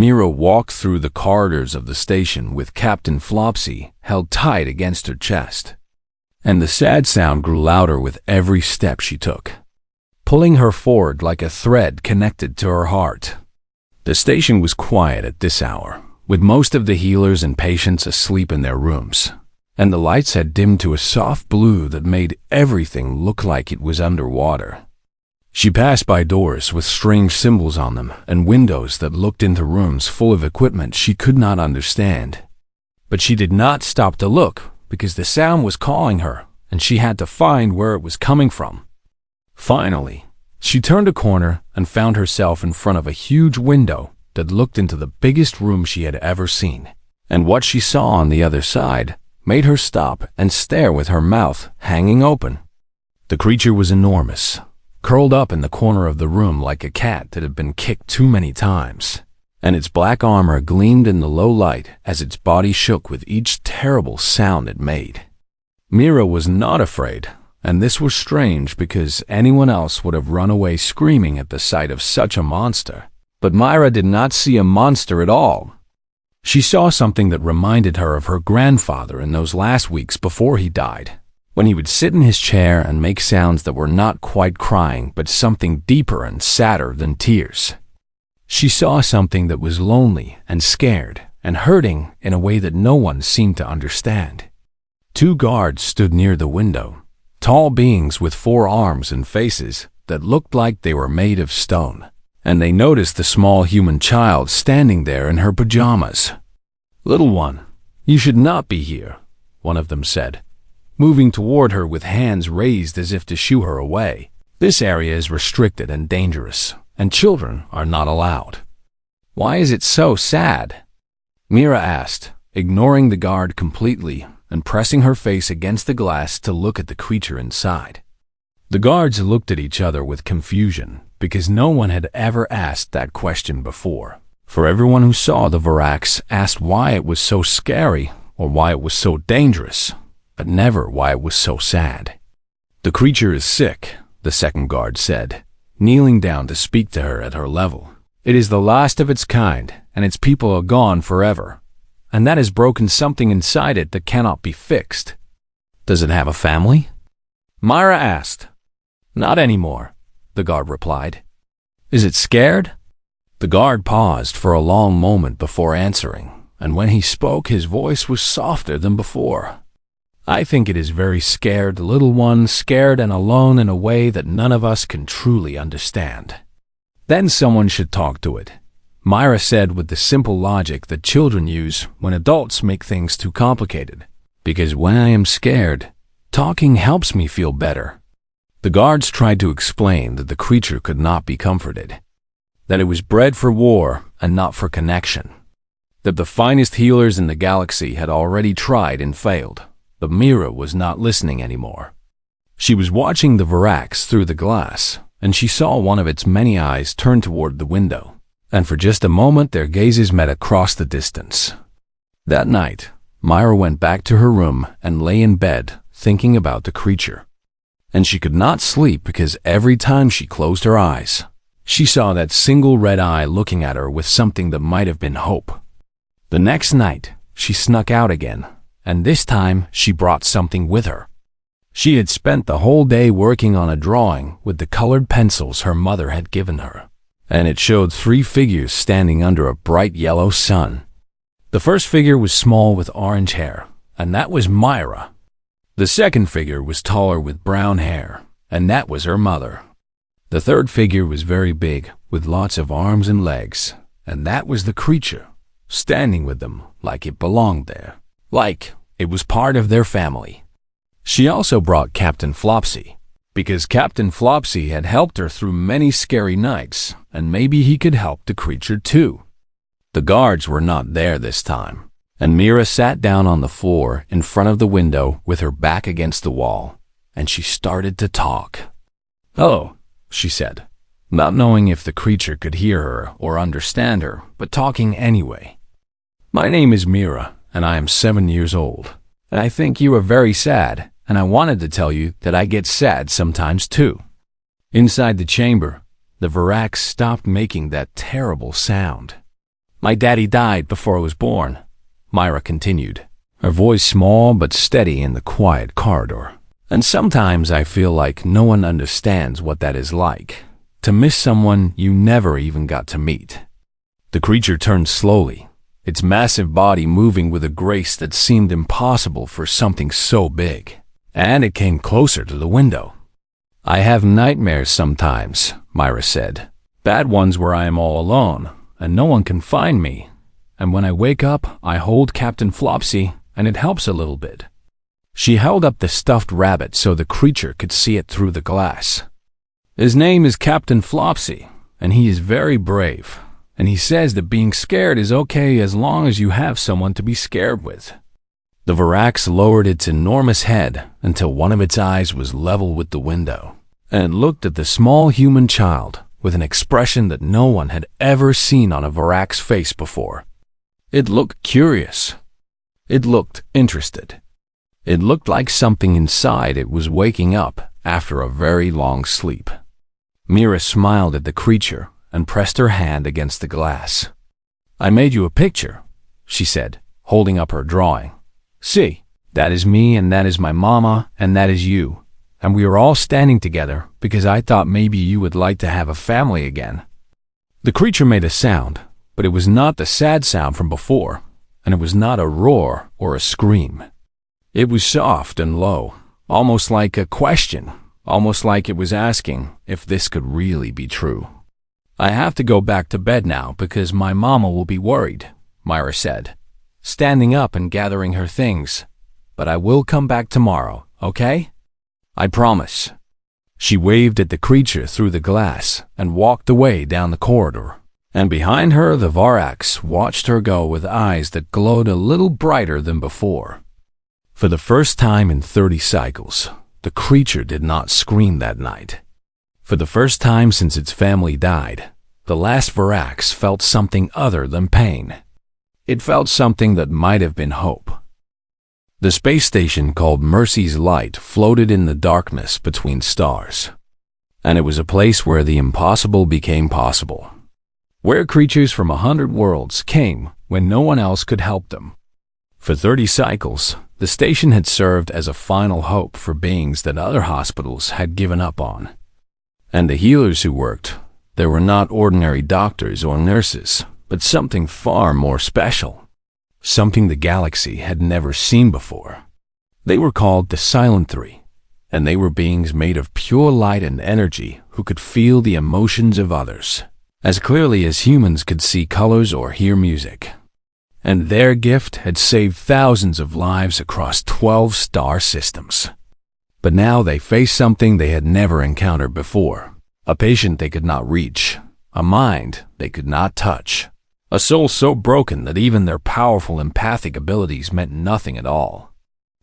Mira walked through the corridors of the station with Captain Flopsy held tight against her chest. And the sad sound grew louder with every step she took, pulling her forward like a thread connected to her heart. The station was quiet at this hour, with most of the healers and patients asleep in their rooms, and the lights had dimmed to a soft blue that made everything look like it was underwater. She passed by doors with strange symbols on them and windows that looked into rooms full of equipment she could not understand. But she did not stop to look because the sound was calling her and she had to find where it was coming from. Finally, she turned a corner and found herself in front of a huge window that looked into the biggest room she had ever seen. And what she saw on the other side made her stop and stare with her mouth hanging open. The creature was enormous, curled up in the corner of the room like a cat that had been kicked too many times, and its black armor gleamed in the low light as its body shook with each terrible sound it made. Mira was not afraid, and this was strange because anyone else would have run away screaming at the sight of such a monster. But Mira did not see a monster at all. She saw something that reminded her of her grandfather in those last weeks before he died, when he would sit in his chair and make sounds that were not quite crying but something deeper and sadder than tears. She saw something that was lonely and scared and hurting in a way that no one seemed to understand. 2 guards stood near the window, tall beings with 4 arms and faces that looked like they were made of stone, and they noticed the small human child standing there in her pajamas. "Little one, you should not be here," one of them said, moving toward her with hands raised as if to shoo her away. "This area is restricted and dangerous, and children are not allowed." "Why is it so sad?" Mira asked, ignoring the guard completely and pressing her face against the glass to look at the creature inside. The guards looked at each other with confusion because no one had ever asked that question before. For everyone who saw the Varax asked why it was so scary or why it was so dangerous, but never why it was so sad. "The creature is sick," the second guard said, kneeling down to speak to her at her level. "It is the last of its kind, and its people are gone forever, and that has broken something inside it that cannot be fixed." "Does it have a family?" Mira asked. "Not anymore," the guard replied. "Is it scared?" The guard paused for a long moment before answering, and when he spoke his voice was softer than before. "I think it is very scared, little one, scared and alone in a way that none of us can truly understand." "Then someone should talk to it," Mira said with the simple logic that children use when adults make things too complicated. "Because when I am scared, talking helps me feel better." The guards tried to explain that the creature could not be comforted, that it was bred for war and not for connection, that the finest healers in the galaxy had already tried and failed, but Mira was not listening anymore. She was watching the Varax through the glass, and she saw one of its many eyes turn toward the window, and for just a moment their gazes met across the distance. That night, Mira went back to her room and lay in bed thinking about the creature. And she could not sleep because every time she closed her eyes, she saw that single red eye looking at her with something that might have been hope. The next night, she snuck out again, and this time she brought something with her. She had spent the whole day working on a drawing with the colored pencils her mother had given her, and it showed 3 figures standing under a bright yellow sun. The first figure was small with orange hair, and that was Mira. The second figure was taller with brown hair, and that was her mother. The third figure was very big, with lots of arms and legs, and that was the creature, standing with them like it belonged there, like it was part of their family. She also brought Captain Flopsy, because Captain Flopsy had helped her through many scary nights, and maybe he could help the creature too. The guards were not there this time, and Mira sat down on the floor in front of the window with her back against the wall, and she started to talk. "Oh," she said, not knowing if the creature could hear her or understand her, but talking anyway. "My name is Mira, and I am 7 years old, and I think you are very sad, and I wanted to tell you that I get sad sometimes too." Inside the chamber, the Varax stopped making that terrible sound. My daddy died before I was born, Myra continued, her voice small but steady in the quiet corridor. And sometimes I feel like no one understands what that is like, to miss someone you never even got to meet. The creature turned slowly, its massive body moving with a grace that seemed impossible for something so big. And it came closer to the window. I have nightmares sometimes, Myra said. Bad ones where I am all alone, and no one can find me. And when I wake up, I hold Captain Flopsy, and it helps a little bit. She held up the stuffed rabbit so the creature could see it through the glass. His name is Captain Flopsy, and he is very brave. And he says that being scared is okay as long as you have someone to be scared with. The Varax lowered its enormous head until one of its eyes was level with the window, and looked at the small human child with an expression that no one had ever seen on a Varax face before. It looked curious. It looked interested. It looked like something inside it was waking up after a very long sleep. Mira smiled at the creature and pressed her hand against the glass. I made you a picture, she said, holding up her drawing. See, that is me and that is my mama and that is you. And we are all standing together because I thought maybe you would like to have a family again. The creature made a sound, but it was not the sad sound from before, and it was not a roar or a scream. It was soft and low, almost like a question, almost like it was asking if this could really be true. I have to go back to bed now because my mama will be worried, Myra said, standing up and gathering her things. But I will come back tomorrow, okay? I promise. She waved at the creature through the glass and walked away down the corridor. And behind her, the Varax watched her go with eyes that glowed a little brighter than before. For the first time in 30 cycles, the creature did not scream that night. For the first time since its family died, the last Varax felt something other than pain. It felt something that might have been hope. The space station called Mercy's Light floated in the darkness between stars. And it was a place where the impossible became possible. Where creatures from 100 worlds came when no one else could help them. For 30 cycles, the station had served as a final hope for beings that other hospitals had given up on. And the healers who worked, they were not ordinary doctors or nurses, but something far more special. Something the galaxy had never seen before. They were called the Silent Three, and they were beings made of pure light and energy who could feel the emotions of others, as clearly as humans could see colors or hear music. And their gift had saved thousands of lives across 12 star systems. But now they faced something they had never encountered before. A patient they could not reach, a mind they could not touch, a soul so broken that even their powerful empathic abilities meant nothing at all.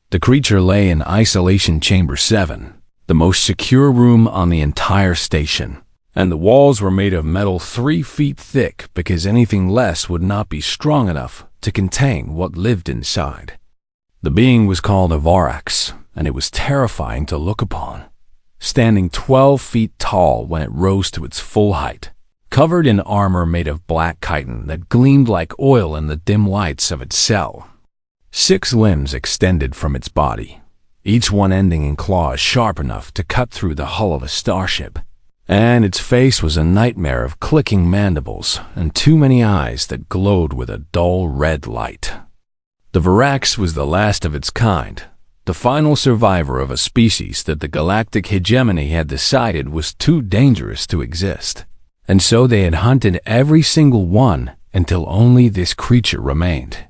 The creature lay in Isolation Chamber 7, the most secure room on the entire station, and the walls were made of metal 3 feet thick because anything less would not be strong enough to contain what lived inside. The being was called a Varax, and it was terrifying to look upon, standing 12 feet tall when it rose to its full height, covered in armor made of black chitin that gleamed like oil in the dim lights of its cell. 6 limbs extended from its body, each one ending in claws sharp enough to cut through the hull of a starship. And its face was a nightmare of clicking mandibles and too many eyes that glowed with a dull red light. The Varax was the last of its kind, the final survivor of a species that the galactic hegemony had decided was too dangerous to exist. And so they had hunted every single one until only this creature remained.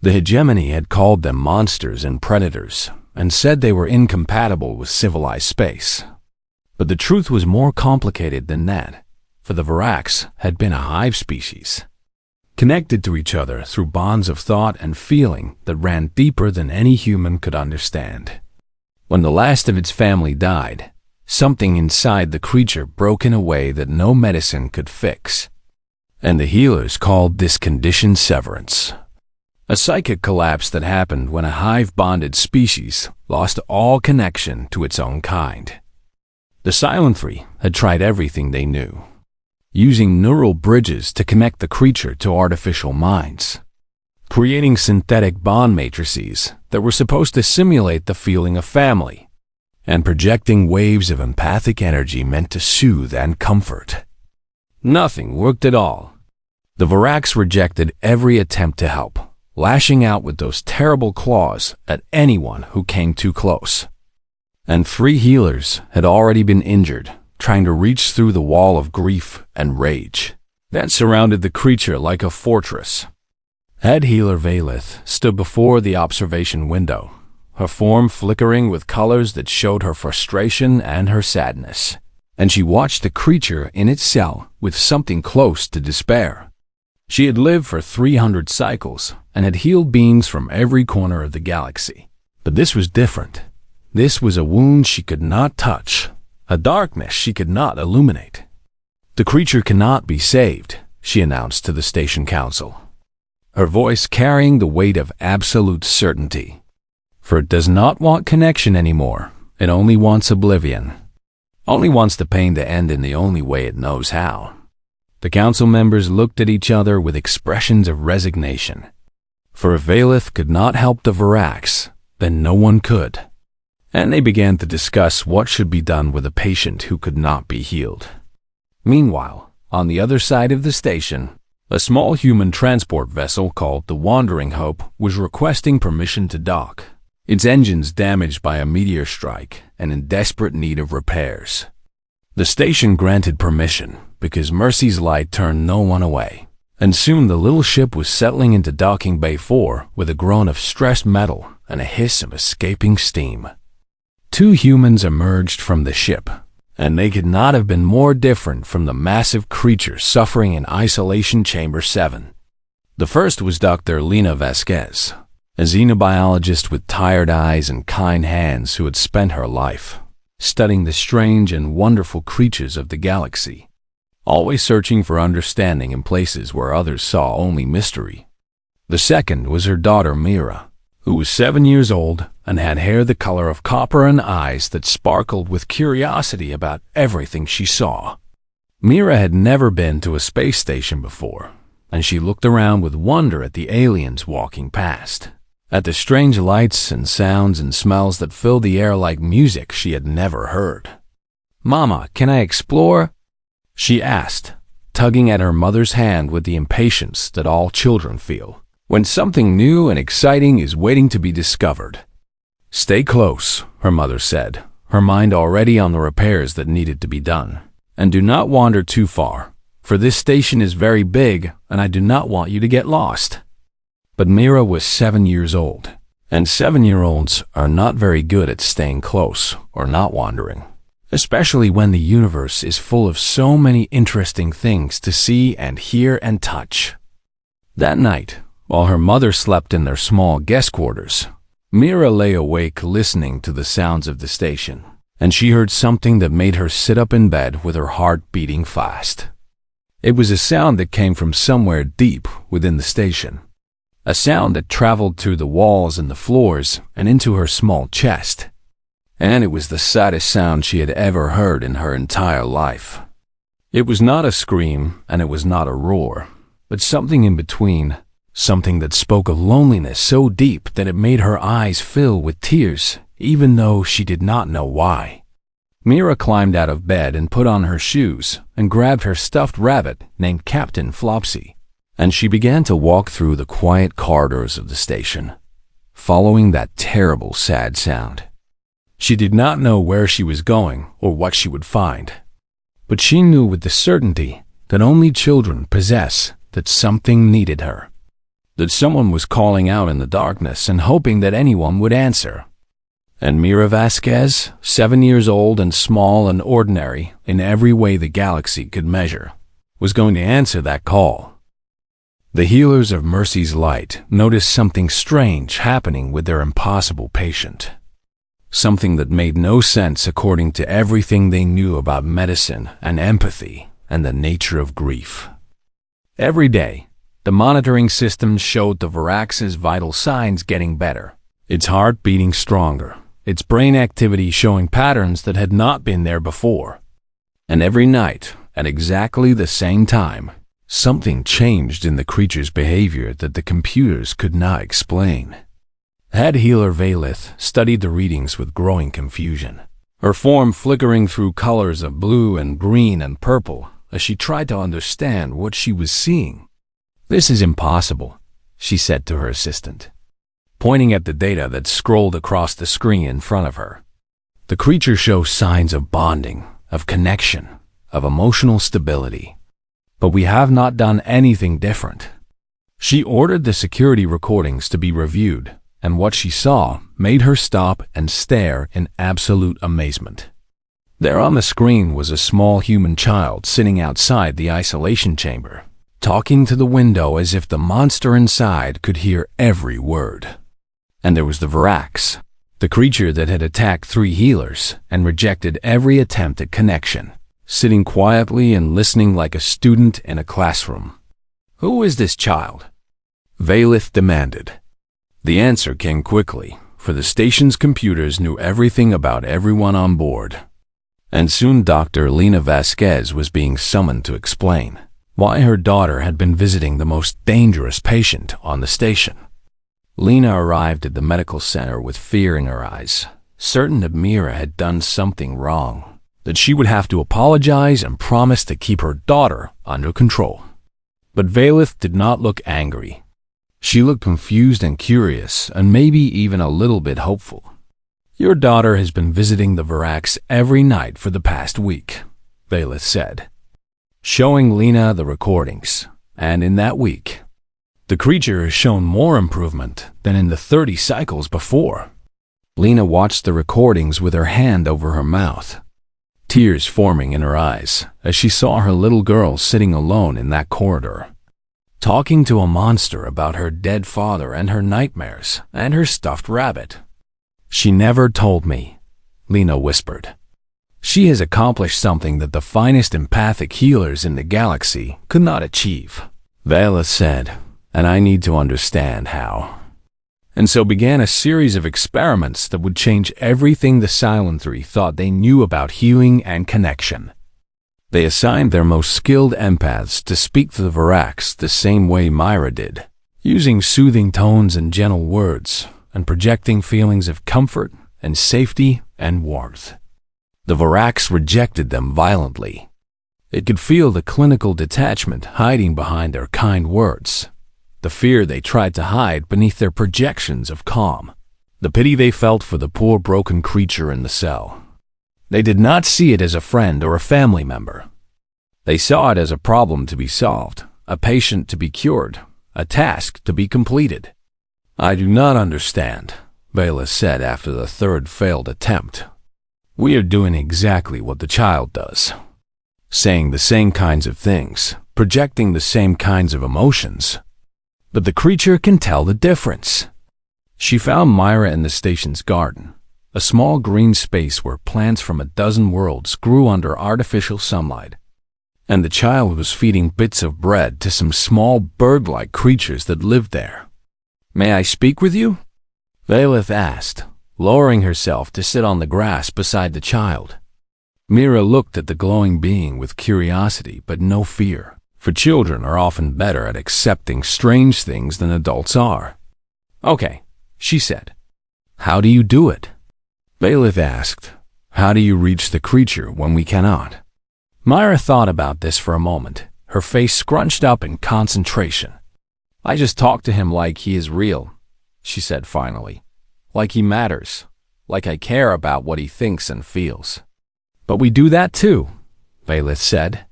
The hegemony had called them monsters and predators and said they were incompatible with civilized space. But the truth was more complicated than that, for the Varax had been a hive species, connected to each other through bonds of thought and feeling that ran deeper than any human could understand. When the last of its family died, something inside the creature broke in a way that no medicine could fix, and the healers called this condition severance. A psychic collapse that happened when a hive-bonded species lost all connection to its own kind. The Silent Three had tried everything they knew. using neural bridges to connect the creature to artificial minds, creating synthetic bond matrices that were supposed to simulate the feeling of family, and projecting waves of empathic energy meant to soothe and comfort. Nothing worked at all. The Varax rejected every attempt to help, lashing out with those terrible claws at anyone who came too close. And 3 healers had already been injured, trying to reach through the wall of grief and rage that surrounded the creature like a fortress. Head healer Valith stood before the observation window, her form flickering with colors that showed her frustration and her sadness, and she watched the creature in its cell with something close to despair. She had lived for 300 cycles and had healed beings from every corner of the galaxy. But this was different. This was a wound she could not touch, a darkness she could not illuminate. "The creature cannot be saved," she announced to the station council, her voice carrying the weight of absolute certainty. "For it does not want connection anymore. It only wants oblivion. Only wants the pain to end in the only way it knows how." The council members looked at each other with expressions of resignation. For if Valith could not help the Varax, then no one could. And they began to discuss what should be done with a patient who could not be healed. Meanwhile, on the other side of the station, a small human transport vessel called the Wandering Hope was requesting permission to dock, its engines damaged by a meteor strike and in desperate need of repairs. The station granted permission because Mercy's light turned no one away, and soon the little ship was settling into Docking Bay 4 with a groan of stressed metal and a hiss of escaping steam. 2 humans emerged from the ship, and they could not have been more different from the massive creature suffering in Isolation Chamber 7. The first was Dr. Lena Vasquez, a xenobiologist with tired eyes and kind hands who had spent her life studying the strange and wonderful creatures of the galaxy, always searching for understanding in places where others saw only mystery. The second was her daughter Mira, who was 7 years old and had hair the color of copper and eyes that sparkled with curiosity about everything she saw. Mira had never been to a space station before, and she looked around with wonder at the aliens walking past, at the strange lights and sounds and smells that filled the air like music she had never heard. "Mama, can I explore?" she asked, tugging at her mother's hand with the impatience that all children feel when something new and exciting is waiting to be discovered. "Stay close," her mother said, her mind already on the repairs that needed to be done. "And do not wander too far, for this station is very big and I do not want you to get lost." But Mira was 7 years old, and 7-year-olds are not very good at staying close or not wandering, especially when the universe is full of so many interesting things to see and hear and touch. That night, while her mother slept in their small guest quarters, Mira lay awake listening to the sounds of the station, and she heard something that made her sit up in bed with her heart beating fast. It was a sound that came from somewhere deep within the station, a sound that traveled through the walls and the floors and into her small chest. And it was the saddest sound she had ever heard in her entire life. It was not a scream and it was not a roar, but something in between. Something that spoke of loneliness so deep that it made her eyes fill with tears, even though she did not know why. Mira climbed out of bed and put on her shoes and grabbed her stuffed rabbit named Captain Flopsy, and she began to walk through the quiet corridors of the station, following that terrible, sad sound. She did not know where she was going or what she would find, but she knew with the certainty that only children possess that something needed her, that someone was calling out in the darkness and hoping that anyone would answer. And Mira Vasquez, 7 years old and small and ordinary in every way the galaxy could measure, was going to answer that call. The healers of Mercy's Light noticed something strange happening with their impossible patient. Something that made no sense according to everything they knew about medicine and empathy and the nature of grief. Every day, the monitoring system showed the Varax's vital signs getting better, its heart beating stronger, its brain activity showing patterns that had not been there before. And every night, At exactly the same time, something changed in the creature's behavior that the computers could not explain. Head healer Valith studied the readings with growing confusion, her form flickering through colors of blue and green and purple as she tried to understand what she was seeing. "This is impossible," she said to her assistant, pointing at the data that scrolled across the screen in front of her. "The creature shows signs of bonding, of connection, of emotional stability. But we have not done anything different." She ordered the security recordings to be reviewed, and what she saw made her stop and stare in absolute amazement. There on the screen was a small human child sitting outside the isolation chamber, talking to the window as if the monster inside could hear every word. And there was the Varax, the creature that had attacked 3 healers and rejected every attempt at connection, sitting quietly and listening like a student in a classroom. "Who is this child?" Valith demanded. The answer came quickly, for the station's computers knew everything about everyone on board. And soon Dr. Lena Vasquez was being summoned to explain why her daughter had been visiting the most dangerous patient on the station. Lena arrived at the medical center with fear in her eyes, certain that Mira had done something wrong, that she would have to apologize and promise to keep her daughter under control. But Valith did not look angry. She looked confused and curious, and maybe even a little bit hopeful. "Your daughter has been visiting the Varax every night for the past week," Valith said, showing Lena the recordings. "And in that week, the creature has shown more improvement than in the 30 cycles before." Lena watched the recordings with her hand over her mouth, tears forming in her eyes as she saw her little girl sitting alone in that corridor, talking to a monster about her dead father and her nightmares and her stuffed rabbit. "She never told me," Lena whispered. "She has accomplished something that the finest empathic healers in the galaxy could not achieve," Valith said, "and I need to understand how." And so began a series of experiments that would change everything the Silent Three thought they knew about healing and connection. They assigned their most skilled empaths to speak to the Varax the same way Myra did, using soothing tones and gentle words, and projecting feelings of comfort and safety and warmth. The Varax rejected them violently. It could feel the clinical detachment hiding behind their kind words, the fear they tried to hide beneath their projections of calm, the pity they felt for the poor broken creature in the cell. They did not see it as a friend or a family member. They saw it as a problem to be solved, a patient to be cured, a task to be completed. "I do not understand," Valith said after the 3rd failed attempt. "We are doing exactly what the child does, saying the same kinds of things, projecting the same kinds of emotions. But the creature can tell the difference." She found Myra in the station's garden, a small green space where plants from a dozen worlds grew under artificial sunlight. And the child was feeding bits of bread to some small bird-like creatures that lived there. "May I speak with you?" Valith asked, lowering herself to sit on the grass beside the child. Mira looked at the glowing being with curiosity but no fear, for children are often better at accepting strange things than adults are. "Okay," she said. "How do you do it?" Valith asked, "How do you reach the creature when we cannot?" Myra thought about this for a moment, her face scrunched up in concentration. "I just talk to him like he is real," she said finally. "Like he matters, like I care about what he thinks and feels." "But we do that too," Valith said.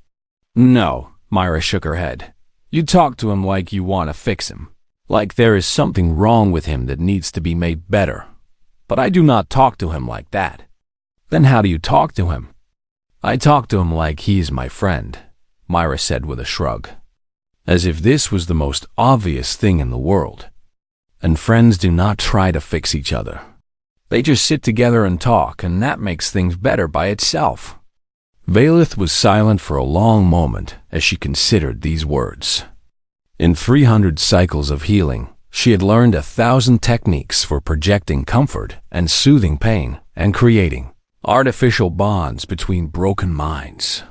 "No," Myra shook her head. "You talk to him like you want to fix him, like there is something wrong with him that needs to be made better. But I do not talk to him like that." "Then how do you talk to him?" "I talk to him like he is my friend," Myra said with a shrug, as if this was the most obvious thing in the world. And friends do not try to fix each other. They just sit together and talk, and that makes things better by itself. Valith was silent for a long moment as she considered these words. In 300 cycles of healing, she had learned 1,000 techniques for projecting comfort and soothing pain and creating artificial bonds between broken minds.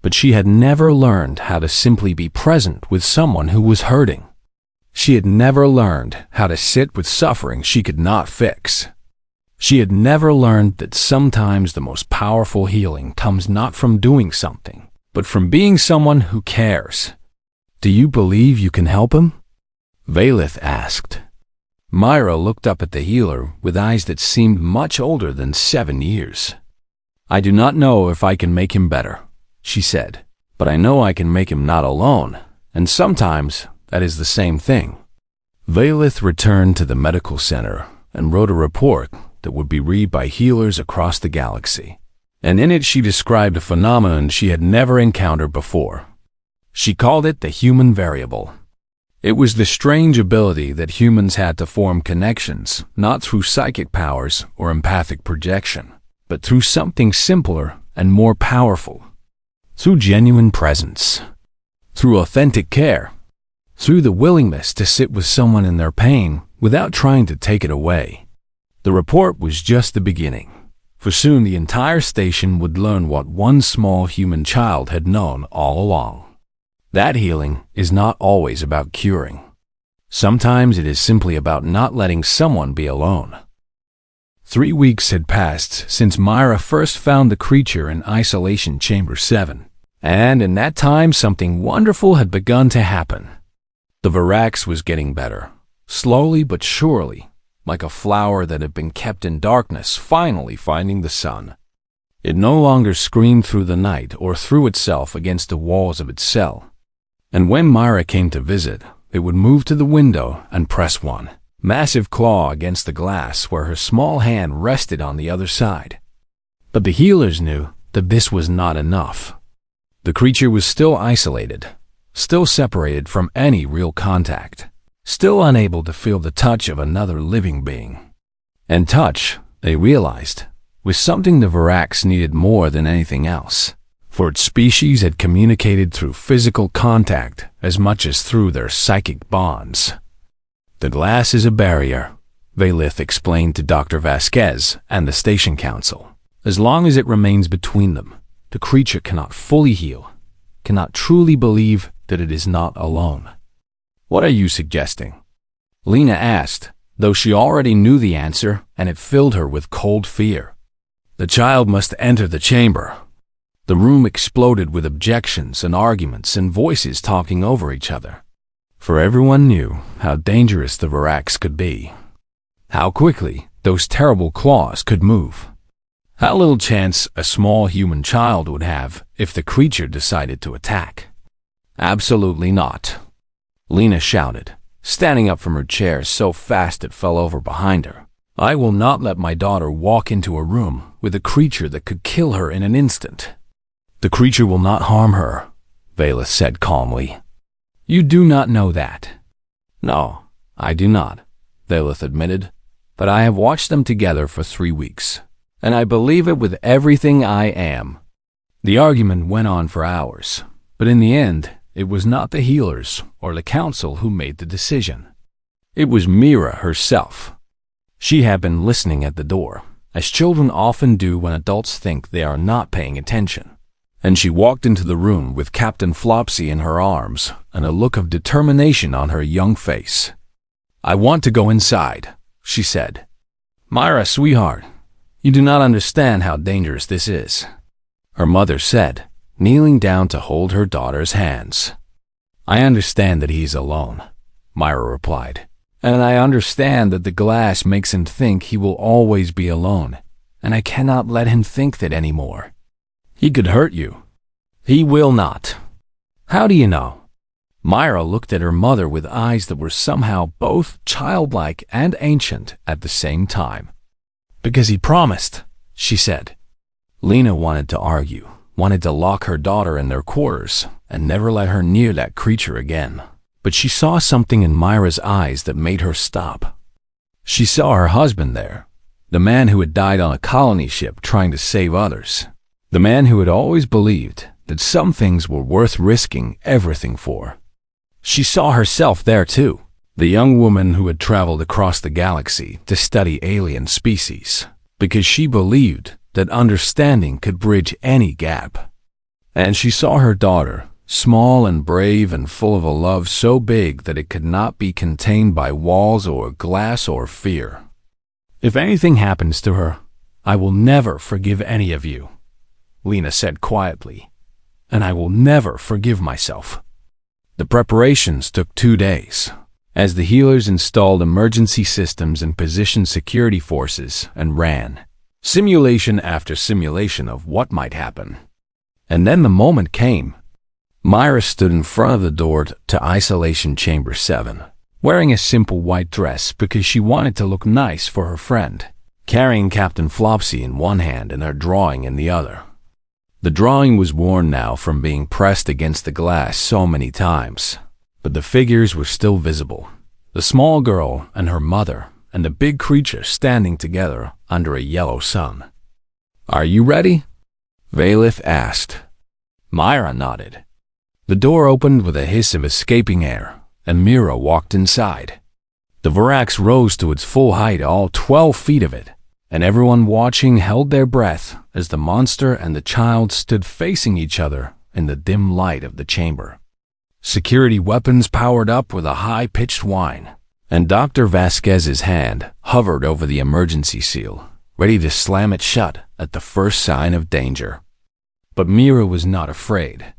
But she had never learned how to simply be present with someone who was hurting. She had never learned how to sit with suffering she could not fix. She had never learned that sometimes the most powerful healing comes not from doing something, but from being someone who cares. "Do you believe you can help him?" Valith asked. Myra looked up at the healer with eyes that seemed much older than 7 years. "I do not know if I can make him better," she said, "but I know I can make him not alone, and sometimes that is the same thing." Valith returned to the medical center and wrote a report that would be read by healers across the galaxy, and in it she described a phenomenon she had never encountered before. She called it the human variable. It was the strange ability that humans had to form connections, not through psychic powers or empathic projection, but through something simpler and more powerful. Through genuine presence. Through authentic care. Through the willingness to sit with someone in their pain without trying to take it away. The report was just the beginning, for soon the entire station would learn what one small human child had known all along. That healing is not always about curing. Sometimes it is simply about not letting someone be alone. 3 weeks had passed since Myra first found the creature in Isolation Chamber 7, and in that time something wonderful had begun to happen. The Varax was getting better, slowly but surely, like a flower that had been kept in darkness finally finding the sun. It no longer screamed through the night or threw itself against the walls of its cell. And when Myra came to visit, it would move to the window and press one massive claw against the glass where her small hand rested on the other side. But the healers knew that this was not enough. The creature was still isolated, still separated from any real contact, still unable to feel the touch of another living being. And touch, they realized, was something the Varax needed more than anything else, for its species had communicated through physical contact as much as through their psychic bonds. "The glass is a barrier," Valith explained to Dr. Vasquez and the station council. "As long as it remains between them, the creature cannot fully heal, cannot truly believe that it is not alone." "What are you suggesting?" Lena asked, though she already knew the answer, and it filled her with cold fear. "The child must enter the chamber." The room exploded with objections and arguments and voices talking over each other. For everyone knew how dangerous the Varax could be. How quickly those terrible claws could move. How little chance a small human child would have if the creature decided to attack. "Absolutely not," Lena shouted, standing up from her chair so fast it fell over behind her. "I will not let my daughter walk into a room with a creature that could kill her in an instant." "The creature will not harm her," Valith said calmly. "You do not know that." "No, I do not," Valith admitted, "but I have watched them together for 3 weeks, and I believe it with everything I am." The argument went on for hours, but in the end, it was not the healers or the council who made the decision. It was Mira herself. She had been listening at the door, as children often do when adults think they are not paying attention. And she walked into the room with Captain Flopsy in her arms and a look of determination on her young face. "I want to go inside," she said. "Myra, sweetheart, you do not understand how dangerous this is," her mother said, kneeling down to hold her daughter's hands. "I understand that he's alone," Myra replied, "and I understand that the glass makes him think he will always be alone, and I cannot let him think that anymore. He could hurt you." "He will not." "How do you know?" Myra looked at her mother with eyes that were somehow both childlike and ancient at the same time. "Because he promised," she said. Lena wanted to argue, wanted to lock her daughter in their quarters and never let her near that creature again. But she saw something in Myra's eyes that made her stop. She saw her husband there, the man who had died on a colony ship trying to save others. The man who had always believed that some things were worth risking everything for. She saw herself there too, the young woman who had traveled across the galaxy to study alien species, because she believed that understanding could bridge any gap. And she saw her daughter, small and brave and full of a love so big that it could not be contained by walls or glass or fear. "If anything happens to her, I will never forgive any of you," Lena said quietly, "and I will never forgive myself." The preparations took 2 days, as the healers installed emergency systems and positioned security forces and ran simulation after simulation of what might happen. And then the moment came. Myra stood in front of the door to Isolation Chamber 7, wearing a simple white dress because she wanted to look nice for her friend, carrying Captain Flopsy in one hand and her drawing in the other. The drawing was worn now from being pressed against the glass so many times, but the figures were still visible. The small girl and her mother, and the big creature standing together under a yellow sun. "Are you ready?" Valith asked. Myra nodded. The door opened with a hiss of escaping air, and Mira walked inside. The Varax rose to its full height, all 12 feet of it, and everyone watching held their breath as the monster and the child stood facing each other in the dim light of the chamber. Security weapons powered up with a high-pitched whine, and Dr. Vasquez's hand hovered over the emergency seal, ready to slam it shut at the first sign of danger. But Mira was not afraid.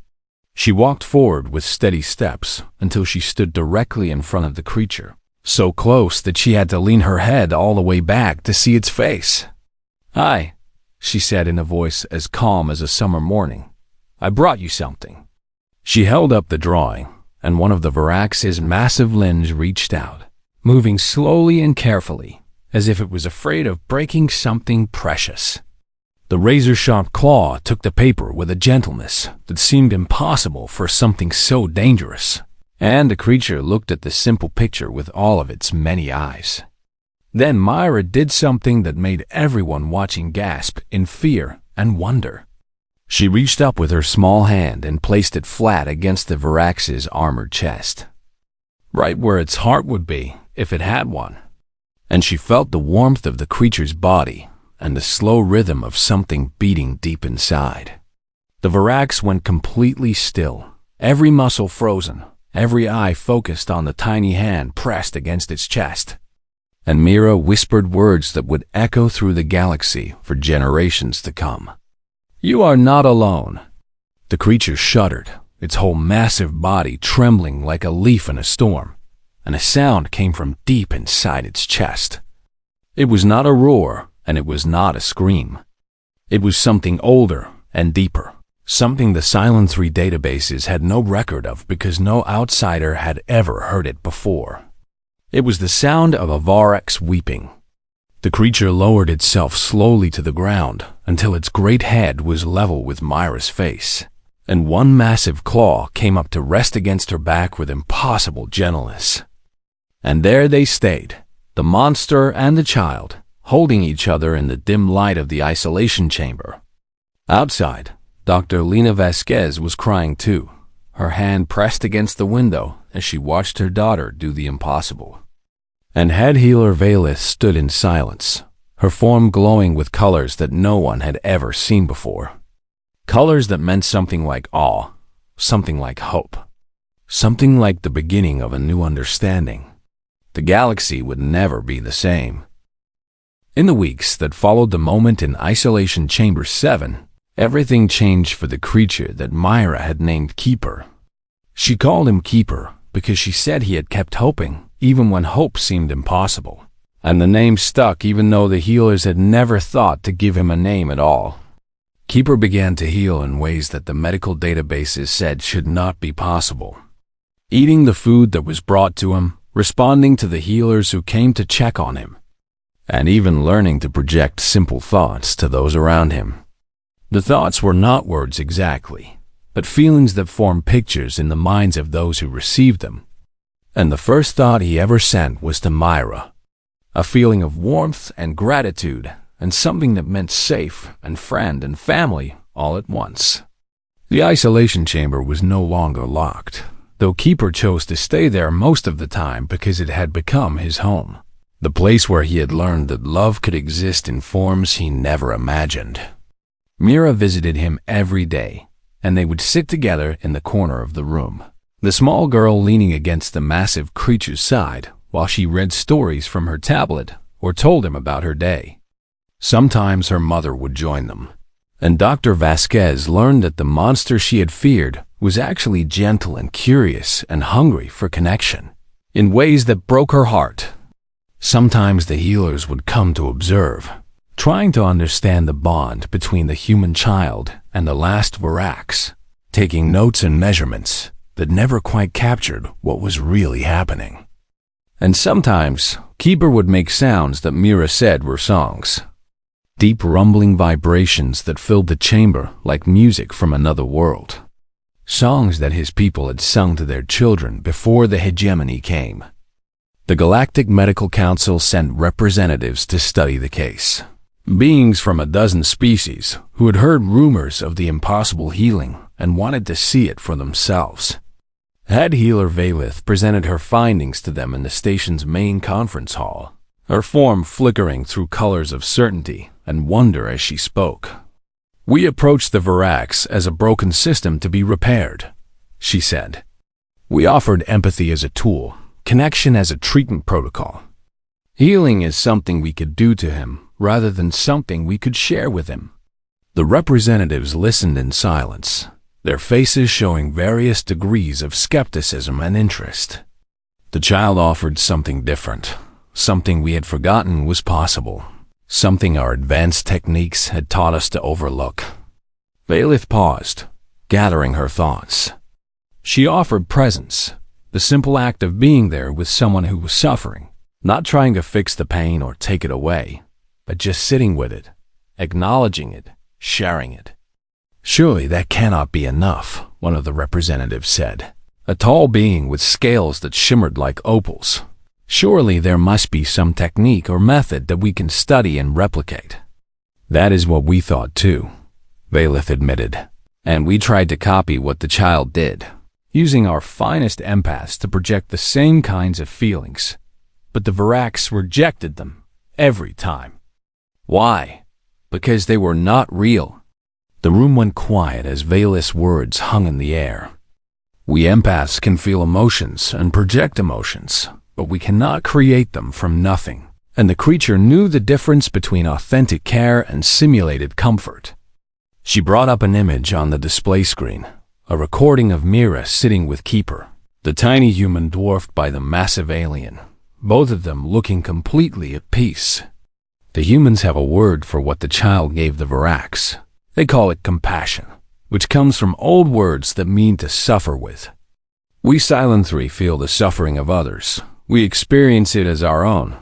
She walked forward with steady steps until she stood directly in front of the creature, so close that she had to lean her head all the way back to see its face. "Hi," she said in a voice as calm as a summer morning. "I brought you something." She held up the drawing, and one of the Varax's massive limbs reached out, moving slowly and carefully, as if it was afraid of breaking something precious. The razor-sharp claw took the paper with a gentleness that seemed impossible for something so dangerous, and the creature looked at the simple picture with all of its many eyes. Then Myra did something that made everyone watching gasp in fear and wonder. She reached up with her small hand and placed it flat against the Varax's armored chest, right where its heart would be if it had one. And she felt the warmth of the creature's body and the slow rhythm of something beating deep inside. The Varax went completely still, every muscle frozen, every eye focused on the tiny hand pressed against its chest. And Mira whispered words that would echo through the galaxy for generations to come. "You are not alone." The creature shuddered, its whole massive body trembling like a leaf in a storm, and a sound came from deep inside its chest. It was not a roar, and it was not a scream. It was something older and deeper, something the Silent 3 databases had no record of because no outsider had ever heard it before. It was the sound of a Varax weeping. The creature lowered itself slowly to the ground until its great head was level with Myra's face, and one massive claw came up to rest against her back with impossible gentleness. And there they stayed, the monster and the child, holding each other in the dim light of the isolation chamber. Outside, Dr. Lena Vasquez was crying too, her hand pressed against the window as she watched her daughter do the impossible. And head healer Valith stood in silence, her form glowing with colors that no one had ever seen before. Colors that meant something like awe, something like hope, something like the beginning of a new understanding. The galaxy would never be the same. In the weeks that followed the moment in Isolation Chamber 7, everything changed for the creature that Myra had named Keeper. She called him Keeper because she said he had kept hoping, even when hope seemed impossible. And the name stuck even though the healers had never thought to give him a name at all. Keeper began to heal in ways that the medical databases said should not be possible. Eating the food that was brought to him, responding to the healers who came to check on him, and even learning to project simple thoughts to those around him. The thoughts were not words exactly, but feelings that formed pictures in the minds of those who received them. And the first thought he ever sent was to Myra, a feeling of warmth and gratitude, and something that meant safe and friend and family all at once. The isolation chamber was no longer locked, though Keeper chose to stay there most of the time because it had become his home, the place where he had learned that love could exist in forms he never imagined. Mira visited him every day, and they would sit together in the corner of the room, the small girl leaning against the massive creature's side while she read stories from her tablet or told him about her day. Sometimes her mother would join them, and Dr. Vasquez learned that the monster she had feared was actually gentle and curious and hungry for connection, in ways that broke her heart. Sometimes the healers would come to observe, trying to understand the bond between the human child and the last Varax, taking notes and measurements that never quite captured what was really happening. And sometimes, Keeper would make sounds that Mira said were songs, deep rumbling vibrations that filled the chamber like music from another world. Songs that his people had sung to their children before the hegemony came. The Galactic Medical Council sent representatives to study the case. Beings from a dozen species who had heard rumors of the impossible healing and wanted to see it for themselves. Head healer Valith presented her findings to them in the station's main conference hall, her form flickering through colors of certainty and wonder as she spoke. "We approached the Varax as a broken system to be repaired," she said. "We offered empathy as a tool, connection as a treatment protocol. Healing is something we could do to him rather than something we could share with him." The representatives listened in silence, their faces showing various degrees of skepticism and interest. The child offered something different, something we had forgotten was possible, something our advanced techniques had taught us to overlook. Valith paused, gathering her thoughts. She offered presence, the simple act of being there with someone who was suffering, not trying to fix the pain or take it away, but just sitting with it, acknowledging it, sharing it. "Surely that cannot be enough," one of the representatives said, a tall being with scales that shimmered like opals. "Surely there must be some technique or method that we can study and replicate." "That is what we thought too," Valith admitted, "and we tried to copy what the child did, using our finest empaths to project the same kinds of feelings. But the Varax rejected them, every time. Why? Because they were not real." The room went quiet as Valith's words hung in the air. "We empaths can feel emotions and project emotions, but we cannot create them from nothing." And the creature knew the difference between authentic care and simulated comfort. She brought up an image on the display screen, a recording of Mira sitting with Keeper, the tiny human dwarfed by the massive alien, both of them looking completely at peace. The humans have a word for what the child gave the Varax. They call it compassion, which comes from old words that mean to suffer with. We Silent-3 feel the suffering of others. We experience it as our own,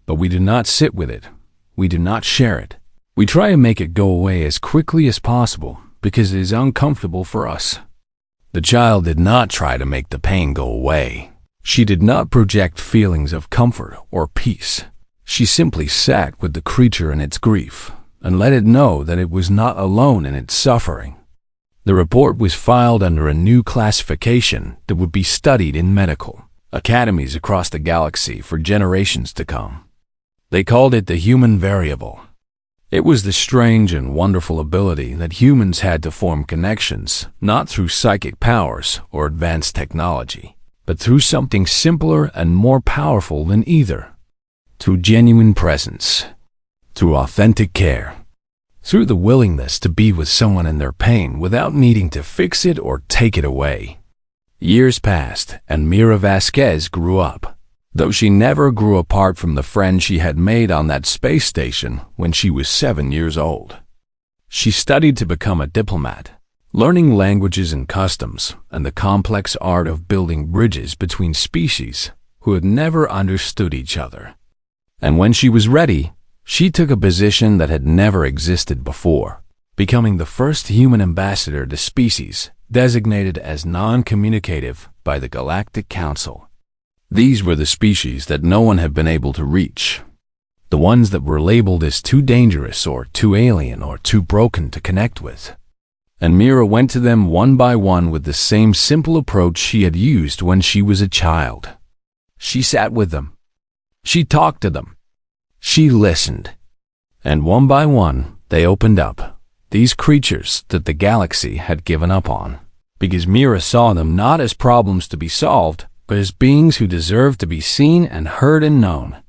but we do not sit with it. We do not share it. We try to make it go away as quickly as possible because it is uncomfortable for us. The child did not try to make the pain go away. She did not project feelings of comfort or peace. She simply sat with the creature in its grief and let it know that it was not alone in its suffering. The report was filed under a new classification that would be studied in medical academies across the galaxy for generations to come. They called it the human variable. It was the strange and wonderful ability that humans had to form connections, not through psychic powers or advanced technology, but through something simpler and more powerful than either. Through genuine presence, through authentic care, through the willingness to be with someone in their pain without needing to fix it or take it away. Years passed, and Mira Vasquez grew up, though she never grew apart from the friend she had made on that space station when she was 7 years old. She studied to become a diplomat, learning languages and customs and the complex art of building bridges between species who had never understood each other. And when she was ready, she took a position that had never existed before, becoming the first human ambassador to species designated as non-communicative by the Galactic Council. These were the species that no one had been able to reach, the ones that were labeled as too dangerous or too alien or too broken to connect with. And Mira went to them one by one with the same simple approach she had used when she was a child. She sat with them. She talked to them. She listened. And one by one, they opened up, these creatures that the galaxy had given up on, because Mira saw them not as problems to be solved, but as beings who deserved to be seen and heard and known.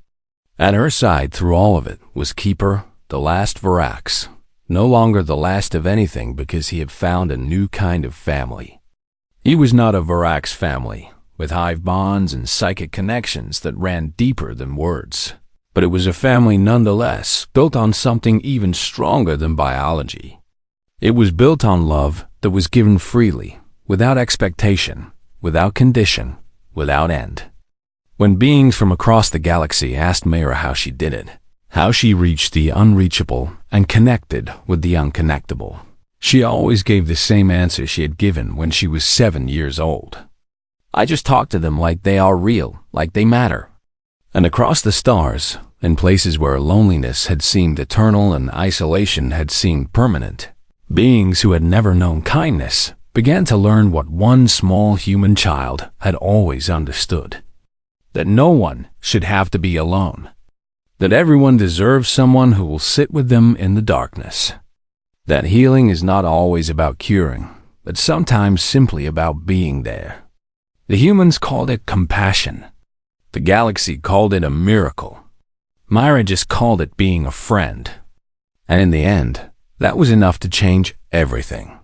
At her side through all of it was Keeper, the last Varax, no longer the last of anything because he had found a new kind of family. He was not a Varax family, with hive bonds and psychic connections that ran deeper than words. But it was a family nonetheless, built on something even stronger than biology. It was built on love that was given freely, without expectation, without condition, without end. When beings from across the galaxy asked Mira how she did it, how she reached the unreachable and connected with the unconnectable, she always gave the same answer she had given when she was 7 years old. I just talk to them like they are real, like they matter. And across the stars, in places where loneliness had seemed eternal and isolation had seemed permanent, beings who had never known kindness began to learn what one small human child had always understood: that no one should have to be alone, that everyone deserves someone who will sit with them in the darkness, that healing is not always about curing, but sometimes simply about being there. The humans called it compassion. The galaxy called it a miracle. Myra just called it being a friend. And in the end, that was enough to change everything.